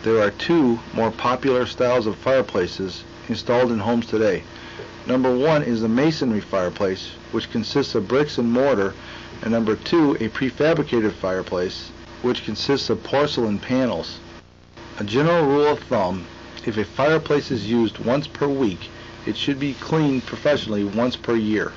There are two more popular styles of fireplaces installed in homes today. Number one is the masonry fireplace, which consists of bricks and mortar, and number two, a prefabricated fireplace, which consists of porcelain panels. A general rule of thumb, if a fireplace is used once per week, it should be cleaned professionally once per year.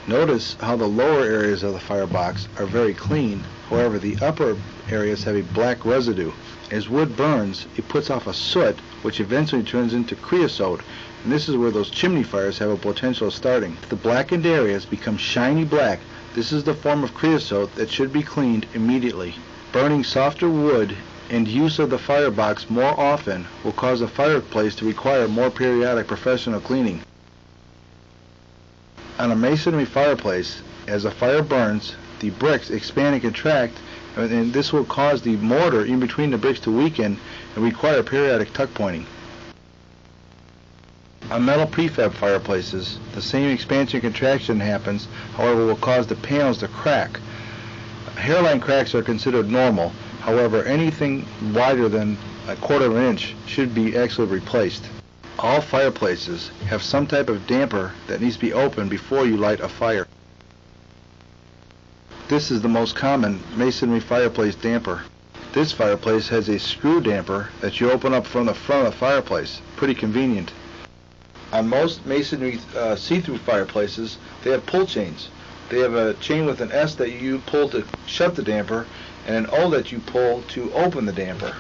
Notice how the lower areas of the firebox are very clean, however the upper areas have a black residue. As wood burns, it puts off a soot which eventually turns into creosote, and this is where those chimney fires have a potential of starting. If the blackened areas become shiny black, this is the form of creosote that should be cleaned immediately. Burning softer wood and use of the firebox more often will cause the fireplace to require more periodic professional cleaning. On a masonry fireplace, as the fire burns, the bricks expand and contract, and this will cause the mortar in between the bricks to weaken and require periodic tuck pointing. On metal prefab fireplaces, the same expansion and contraction happens, however will cause the panels to crack. Hairline cracks are considered normal, however anything wider than a quarter of an inch should be actually replaced. All fireplaces have some type of damper that needs to be opened before you light a fire. This is the most common masonry fireplace damper. This fireplace has a screw damper that you open up from the front of the fireplace. Pretty convenient. On most masonry see-through fireplaces, they have pull chains. They have a chain with an S that you pull to shut the damper and an O that you pull to open the damper.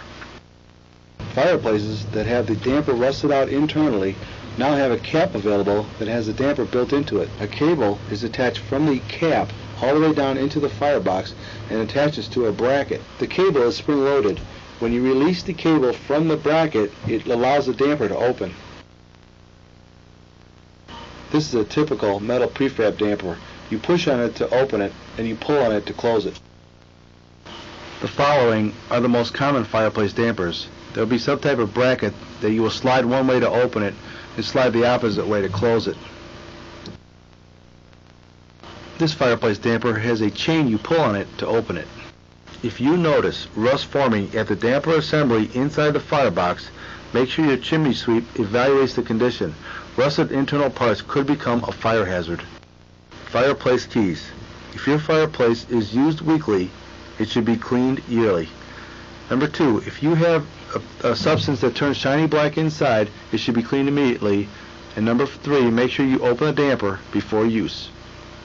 Fireplaces that have the damper rusted out internally now have a cap available that has a damper built into it. A cable is attached from the cap all the way down into the firebox and attaches to a bracket. The cable is spring-loaded. When you release the cable from the bracket, it allows the damper to open. This is a typical metal prefab damper. You push on it to open it, and you pull on it to close it. The following are the most common fireplace dampers. There will be some type of bracket that you will slide one way to open it and slide the opposite way to close it. This fireplace damper has a chain you pull on it to open it. If you notice rust forming at the damper assembly inside the firebox, make sure your chimney sweep evaluates the condition. Rusted internal parts could become a fire hazard. Fireplace keys. If your fireplace is used weekly, it should be cleaned yearly. Number two, if you have a substance that turns shiny black inside, it should be cleaned immediately. And number three, make sure you open the damper before use.